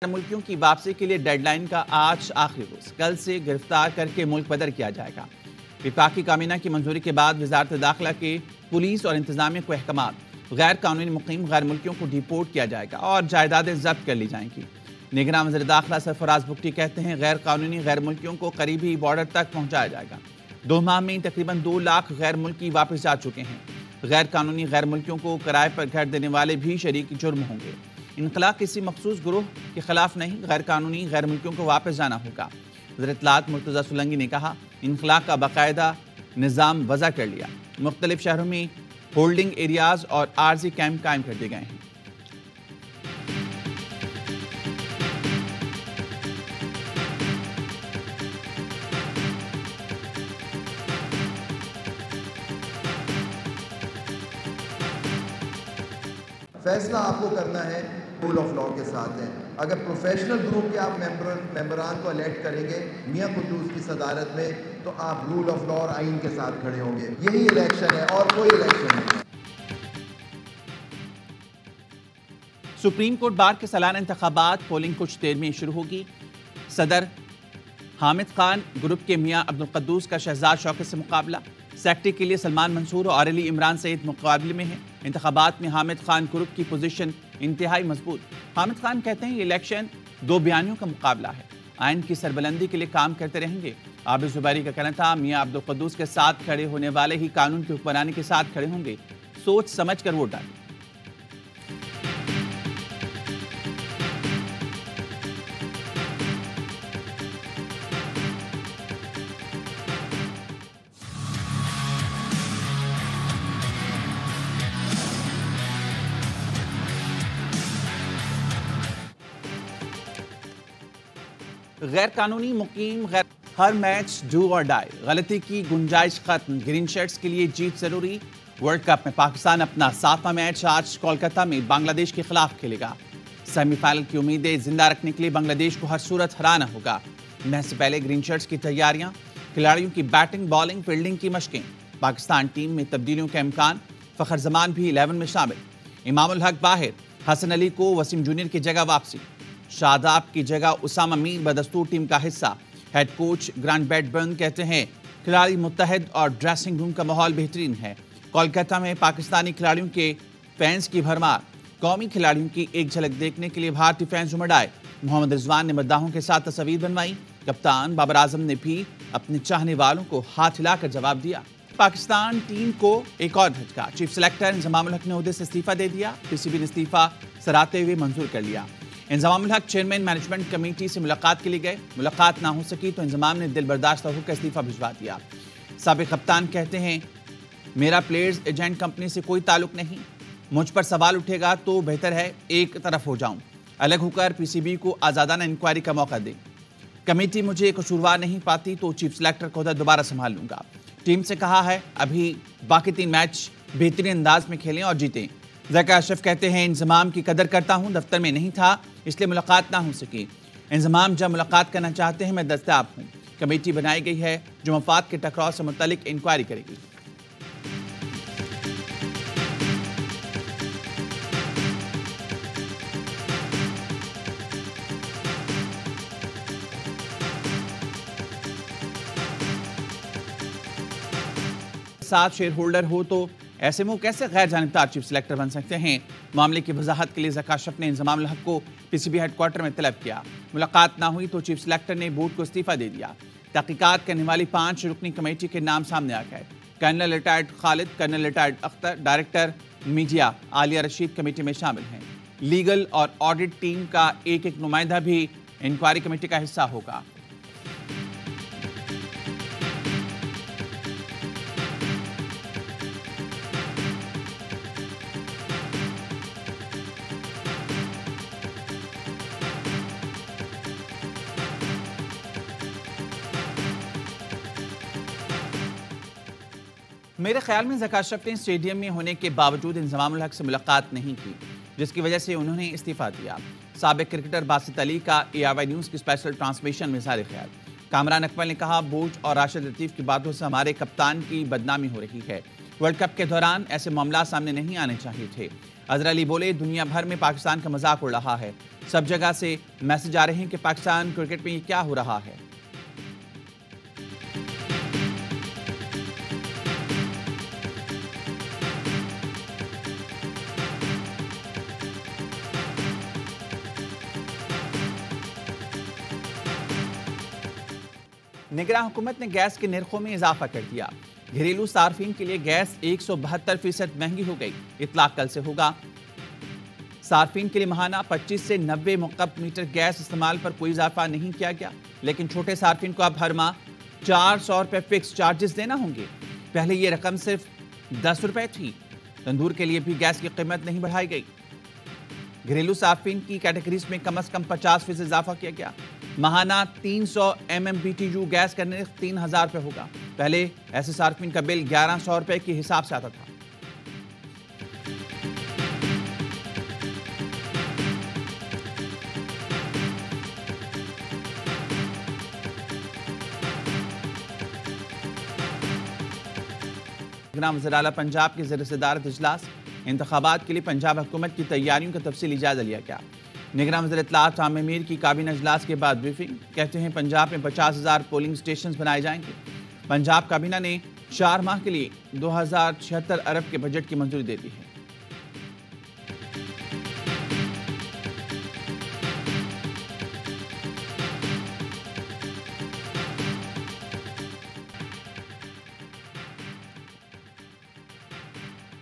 ملکیوں کی واپسی کے لیے ڈیڈ لائن کا آج آخری روز، کل سے گرفتار کر کے ملک بدر کیا جائے گا۔ وفاقی کابینہ کی منظوری کے بعد وزارت داخلہ کے پولیس اور انتظامیہ کو احکامات، غیر قانونی مقیم غیر ملکیوں کو ڈیپورٹ کیا جائے گا اور جائیدادیں ضبط کر لی جائیں گی۔ نگراں وزیر داخلہ سرفراز بگٹی کہتے ہیں غیر قانونی غیر ملکیوں کو قریبی بارڈر تک پہنچایا جائے گا۔ 2 ماہ میں تقریباً 2 لاکھ غیر ملکی واپس جا چکے ہیں۔ غیر قانونی غیر ملکیوں کو کرائے پر گھر دینے والے بھی شریک جرم ہوں گے۔ انخلا کسی مخصوص گروہ کے خلاف نہیں، غیر قانونی غیر ملکیوں کو واپس جانا ہوگا۔ وزیر اطلاعات مرتضی سولنگی نے کہا، انخلا کا باقاعدہ نظام وضع کر لیا، مختلف شہروں میں ہولڈنگ ایریاز اور عارضی کیمپ قائم کر دیے گئے ہیں۔ فیصلہ آپ کو کرنا ہے، رول آف لا کے ساتھ ہے۔ اگر پروفیشنل گروپ کے آپ ممبران کو الیکٹ کریں گے میاں قدوس کی صدارت میں، تو آپ رول آف لا اور آئین کے ساتھ کھڑے ہوں گے۔ یہی الیکشن ہے اور کوئی الیکشن نہیں۔ سپریم کورٹ بار کے سالانہ انتخابات پولنگ کچھ دیر میں شروع ہوگی۔ صدر حامد خان گروپ کے میاں عبدالقدوس کا شہزاد شوکت سے مقابلہ، سیکرٹری کے لیے سلمان منصور اور علی عمران سعید مقابلے میں ہیں۔ انتخابات میں حامد خان گروپ کی پوزیشن انتہائی مضبوط۔ حامد خان کہتے ہیں یہ الیکشن 2 بیانیوں کا مقابلہ ہے، آئین کی سربلندی کے لیے کام کرتے رہیں گے۔ عابد زبیری کا کہنا تھا میاں عبدالقدوس کے ساتھ کھڑے ہونے والے ہی قانون کی حکمرانی کے ساتھ کھڑے ہوں گے، سوچ سمجھ کر ووٹ ڈالیں۔ غیر قانونی مقیم ہر میچ ڈو اور ڈائی، غلطی کی گنجائش ختم، گرین شرٹس کے لیے جیت ضروری۔ ورلڈ کپ میں پاکستان اپنا 7واں میچ آج کولکتہ میں بنگلہ دیش کے خلاف کھیلے گا۔ سیمی فائنل کی امیدیں زندہ رکھنے کے لیے بنگلہ دیش کو ہر صورت ہرانا ہوگا۔ میچ سے پہلے گرین شرٹس کی تیاریاں، کھلاڑیوں کی بیٹنگ بالنگ فیلڈنگ کی مشقیں، پاکستان ٹیم میں تبدیلیوں کا امکان، فخر زمان بھی 11 میں شامل، امام الحق باہر، حسن علی کو وسیم جونیئر کی جگہ واپسی، شاداب کی جگہ اسامہ میر بدستور ٹیم کا حصہ۔ Head coach Grant Bradburn کہتے ہیں کھلاڑی متحد اور ڈریسنگ روم کا ماحول بہترین ہے۔ کولکتہ میں پاکستانی کھلاڑیوں کے فینس کی بھرمار، قومی کھلاڑیوں کی ایک جھلک دیکھنے کے لیے بھارتی فینس امڑ آئے۔ محمد رضوان نے مداحوں کے ساتھ تصاویر بنوائی، کپتان بابر اعظم نے بھی اپنے چاہنے والوں کو ہاتھ ہلا کر جواب دیا۔ پاکستان ٹیم کو ایک اور دھچکا، چیف سلیکٹر انضمام الحق نے عہدے سے استعفیٰ دے دیا، پی سی بی نے استعفیٰ سراتے ہوئے منظور کر لیا۔ انضمام الحق چیئرمین مینجمنٹ کمیٹی سے ملاقات کے لیے گئے، ملاقات نہ ہو سکی تو انضمام نے دل برداشتہ ہو کر استعفیٰ بھجوا دیا۔ سابق کپتان کہتے ہیں میرا پلیئرز ایجنٹ کمپنی سے کوئی تعلق نہیں، مجھ پر سوال اٹھے گا تو بہتر ہے ایک طرف ہو جاؤں، الگ ہو کر پی سی بی کو آزادانہ انکوائری کا موقع دیں۔ کمیٹی مجھے قصوروار نہیں پاتی تو چیف سلیکٹر کا عہدہ دوبارہ سنبھال لوں گا۔ ٹیم سے کہا ہے ابھی باقی 3 میچ بہترین انداز میں کھیلیں اور جیتیں۔ ذکا اشرف کہتے ہیں انضمام کی قدر کرتا ہوں، دفتر میں نہیں تھا اس لیے ملاقات نہ ہو سکی، انضمام جب ملاقات کرنا چاہتے ہیں میں دستیاب ہوں۔ کمیٹی بنائی گئی ہے جو مفاد کے ٹکراؤ سے متعلق انکوائری کرے گی۔ ساتھ شیئر ہولڈر ہو تو ایسے میں وہ کیسے غیر جانبدار چیف سلیکٹر بن سکتے ہیں؟ معاملے کی وضاحت کے لیے ذکا اشرف نے انضمام الحق کو پی سی بی ہیڈ کوارٹر میں طلب کیا۔ ملاقات نہ ہوئی تو چیف سلیکٹر نے بورڈ کو استعفیٰ دے دیا۔ تحقیقات کرنے والی 5 رکنی کمیٹی کے نام سامنے آ گئے۔ Colonel retired Khalid, colonel retired Akhtar, director media Aliya Rasheed committee میں شامل ہیں۔ لیگل اور آڈٹ ٹیم کا ایک نمائندہ بھی انکوائری کمیٹی کا حصہ ہوگا۔ میرے خیال میں ذکا اشرف نے اسٹیڈیم میں ہونے کے باوجود انضمام الحق سے ملاقات نہیں کی، جس کی وجہ سے انہوں نے استعفیٰ دیا۔ سابق کرکٹر باسط علی کا اے آر وائی نیوز کی اسپیشل ٹرانسمیشن میں اظہار خیال۔ کامران اکمل نے کہا بوجھ اور راشد لطیف کی باتوں سے ہمارے کپتان کی بدنامی ہو رہی ہے، ورلڈ کپ کے دوران ایسے معاملات سامنے نہیں آنے چاہیے تھے۔ اظہر علی بولے دنیا بھر میں پاکستان کا مذاق اڑ رہا ہے، سب جگہ سے میسج آ رہے ہیں کہ پاکستان کرکٹ میں یہ کیا ہو رہا ہے۔ نگراں حکومت نے گیس کے نرخوں میں اضافہ کر دیا، گھریلو صارفین کے لیے گیس 172% مہنگی ہو گئی، اطلاق کل سے ہوگا۔ صارفین کے لیے ماہانہ 25 سے 90 مکعب میٹر گیس استعمال پر کوئی اضافہ نہیں کیا گیا، لیکن چھوٹے صارفین کو اب ہر ماہ 400 روپے فکس چارجز دینا ہوں گے۔ پہلے یہ رقم صرف 10 روپے تھی۔ تندور کے لیے بھی گیس کی قیمت نہیں بڑھائی گئی۔ گھریلو صارفین کی کیٹیگریز میں کم از کم 50% اضافہ کیا گیا۔ ماہانہ 300 MMBTU گیس کا نرخ 3000 روپے ہوگا۔ پہلے ایسے صارفین کا بل 1100 روپے کے حساب سے آتا تھا۔ وزیر اعلیٰ پنجاب کے زیر صدارت اجلاس، انتخابات کے لیے پنجاب حکومت کی تیاریوں کا تفصیلی جائزہ لیا گیا۔ نگراں وزیر اطلاعات عامر میر کی کابینہ اجلاس کے بعد بریفنگ، کہتے ہیں پنجاب میں 50,000 پولنگ سٹیشنز بنائے جائیں گے۔ پنجاب کابینہ نے 4 ماہ کے لیے 2076 ارب کے بجٹ کی منظوری دے دی ہے۔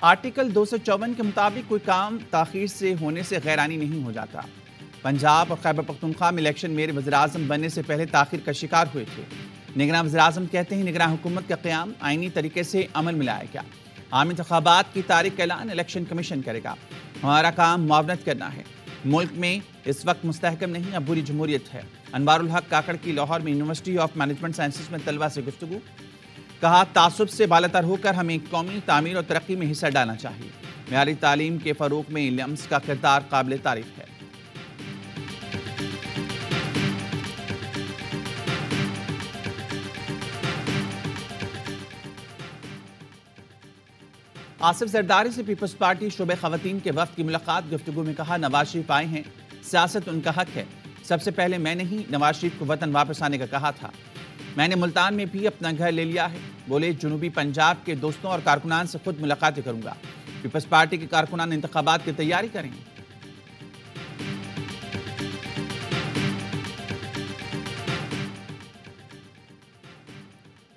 آرٹیکل 254 کے مطابق کوئی کام تاخیر سے ہونے سے غیرانی نہیں ہو جاتا۔ پنجاب اور خیبر پختونخوا میں الیکشن میں وزیر اعظم بننے سے پہلے تاخیر کا شکار ہوئے تھے۔ نگراں وزیر اعظم کہتے ہیں نگراں حکومت کا قیام آئینی طریقے سے عمل میں لایا گیا۔ عام انتخابات کی تاریخ کا اعلان الیکشن کمیشن کرے گا۔ ہمارا کام معاونت کرنا ہے۔ ملک میں اس وقت مستحکم نہیں، اب بری جمہوریت ہے۔ انوار الحق کاکڑ کی لاہور میں یونیورسٹی آف مینجمنٹ سائنسز میں طلبہ سے گفتگو، کہا تعصب سے بالاتر ہو کر ہمیں قومی تعمیر اور ترقی میں حصہ ڈالنا چاہیے۔ معیاری تعلیم کے فروغ میں لمس کا کردار قابل تعریف ہے۔ آصف زرداری سے پیپلز پارٹی شعبہ خواتین کے وفد کی ملاقات، گفتگو میں کہا نواز شریف آئے ہیں، سیاست ان کا حق ہے۔ سب سے پہلے میں نے ہی نواز شریف کو وطن واپس آنے کا کہا تھا۔ میں نے ملتان میں بھی اپنا گھر لے لیا ہے۔ بولے جنوبی پنجاب کے دوستوں اور کارکنان سے خود ملاقاتیں کروں گا۔ پیپلز پارٹی کے کارکنان انتخابات کی تیاری کریں۔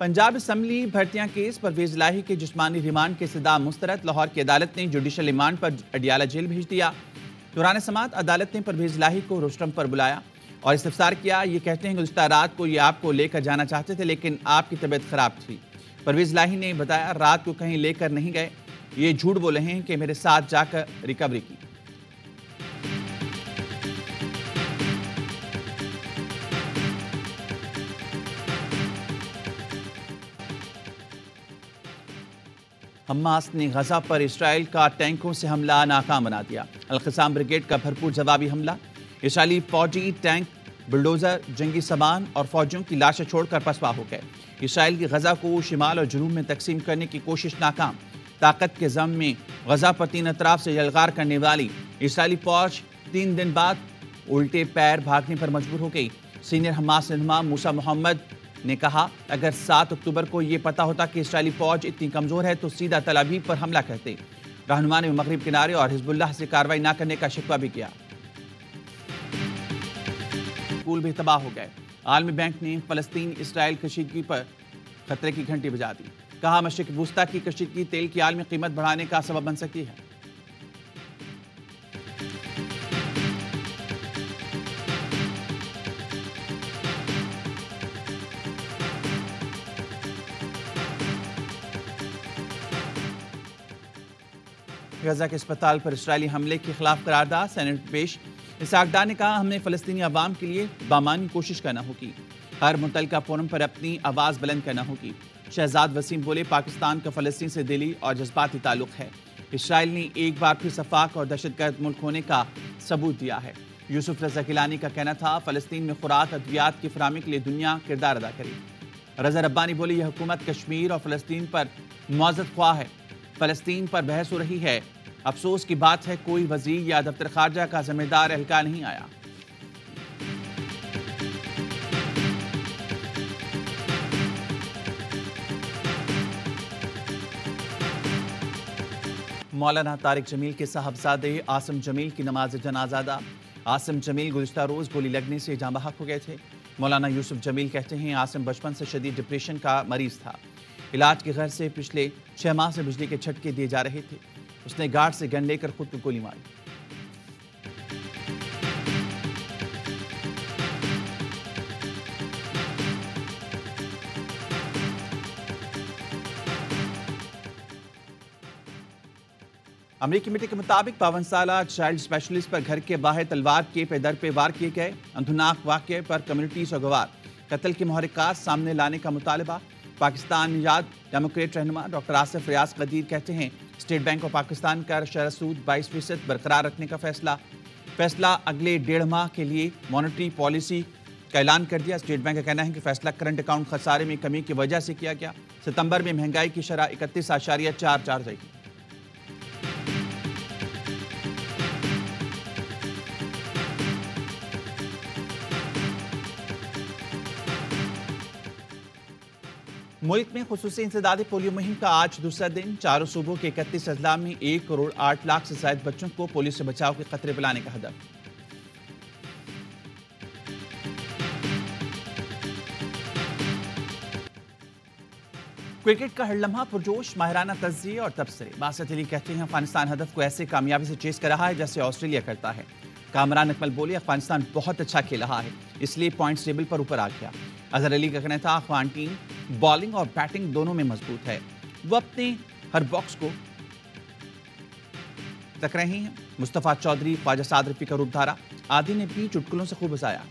پنجاب اسمبلی بھرتیاں کیس پرویز الہی کے جسمانی ریمانڈ کے استدعا مسترد، لاہور کی عدالت نے جوڈیشل ریمانڈ پر اڈیالہ جیل بھیج دیا۔ دوران سماعت عدالت نے پرویز الہی کو روسٹرم پر بلایا اور استفسار کیا۔ یہ کہتے ہیں گزشتہ رات کو یہ آپ کو لے کر جانا چاہتے تھے لیکن آپ کی طبیعت خراب تھی۔ پرویز الہی نے بتایا رات کو کہیں لے کر نہیں گئے، یہ جھوٹ بولے ہیں کہ میرے ساتھ جا کر ریکوری کی۔ حماس نے غزہ پر اسرائیل کا ٹینکوں سے حملہ ناکام بنا دیا۔ القسام بریگیڈ کا بھرپور جوابی حملہ، اسرائیلی فوجی ٹینک، بلڈوزر، جنگی سامان اور فوجیوں کی لاشیں چھوڑ کر پسپا ہو گئے۔ اسرائیل کی غزہ کو شمال اور جنوب میں تقسیم کرنے کی کوشش ناکام۔ طاقت کے ضم میں غزہ پر 3 اطراف سے یلغار کرنے والی اسرائیلی فوج 3 دن بعد الٹے پیر بھاگنے پر مجبور ہو گئی۔ سینئر حماس رہنما موسیٰ محمد نے کہا اگر 7 اکتوبر کو یہ پتا ہوتا کہ اسرائیلی فوج اتنی کمزور ہے تو سیدھا تل ابیب پر حملہ کرتے۔ رہنما نے مغرب کنارے اور حزب اللہ سے کارروائی نہ کرنے کا شکوہ بھی کیا۔ اسکول بھی تباہ ہو گئے۔ عالمی بینک نے فلسطین اسرائیل کشیدگی پر خطرے کی گھنٹی بجا دی، کہا مشرق وسطیٰ کی کشیدگی تیل کی عالمی قیمت بڑھانے کا سبب بن سکتی ہے۔ غزہ کے اسپتال پر اسرائیلی حملے کے خلاف قرارداد، سینیٹ پیش۔ اسحاق ڈار نے کہا ہم نے فلسطینی عوام کے لیے بامانی کوشش کرنا ہوگی، ہر متعلقہ فورم پر اپنی آواز بلند کرنا ہوگی۔ شہزاد وسیم بولے پاکستان کا فلسطین سے دلی اور جذباتی تعلق ہے۔ اسرائیل نے ایک بار پھر سفاک اور دہشت گرد ملک ہونے کا ثبوت دیا ہے۔ یوسف رضا گیلانی کا کہنا تھا فلسطین میں خوراک ادویات کی فراہمی کے لیے دنیا کردار ادا کرے۔ رضا ربانی بولے یہ حکومت کشمیر اور فلسطین پر معزز خواہ ہے، فلسطین پر بحث ہو رہی ہے، افسوس کی بات ہے کوئی وزیر یا دفتر خارجہ کا ذمہ دار اہلکار نہیں آیا۔ مولانا طارق جمیل کے صاحبزادے عاصم جمیل کی نماز جنازہ ادا۔ عاصم جمیل گزشتہ روز گولی لگنے سے جاں بحق ہو گئے تھے۔ مولانا یوسف جمیل کہتے ہیں عاصم بچپن سے شدید ڈپریشن کا مریض تھا۔ علاج کے غرض سے پچھلے 6 ماہ سے بجلی کے جھٹکے دیے جا رہے تھے۔ اس نے گارڈ سے گن لے کر خود کو گولی ماری۔ امریکی میڈیا کے مطابق 52 سالہ چائلڈ اسپیشلسٹ پر گھر کے باہر تلوار کے پہ در پہ وار کیے گئے۔ اندھناک واقعے پر کمیونٹی سوگوار، قتل کے محرکات سامنے لانے کا مطالبہ۔ پاکستان نژاد ڈیموکریٹ رہنما ڈاکٹر آصف ریاض قدیر کہتے ہیں اسٹیٹ بینک آف پاکستان کا شرح سود 22% برقرار رکھنے کا فیصلہ اگلے 1.5 ماہ کے لیے مانیٹری پالیسی کا اعلان کر دیا۔ اسٹیٹ بینک کا کہنا ہے کہ فیصلہ کرنٹ اکاؤنٹ خسارے میں کمی کی وجہ سے کیا گیا۔ ستمبر میں مہنگائی کی شرح 31.44 رہی۔ ملک میں خصوصی انسداد پولیو مہم کا آج دوسرا دن۔ چاروں صوبوں کے 31 اضلاع میں 1 کروڑ 8 لاکھ سے زائد بچوں کو پولیو سے بچاؤ کے خطرے پلانے کا ہدف۔ کرکٹ کا ہر لمحہ پرجوش، ماہرانہ تجزیے اور تبصرے۔ باسط علی کہتے ہیں افغانستان ہدف کو ایسے کامیابی سے چیز کر رہا ہے جیسے آسٹریلیا کرتا ہے۔ کامران اکمل بولے افغانستان بہت اچھا کھیل رہا ہے، اس لیے پوائنٹس ٹیبل پر اوپر آ گیا۔ اظہر علی کا کہنا تھا افغان ٹیم بالنگ اور بیٹنگ دونوں میں مضبوط ہے، وہ اپنے ہر باکس کو تک رہے ہیں۔ مصطفیٰ چودھری، خواجہ سعد رفیع کا روپ دھارا، عادی نے بھی چٹکلوں سے خوب ہنسایا۔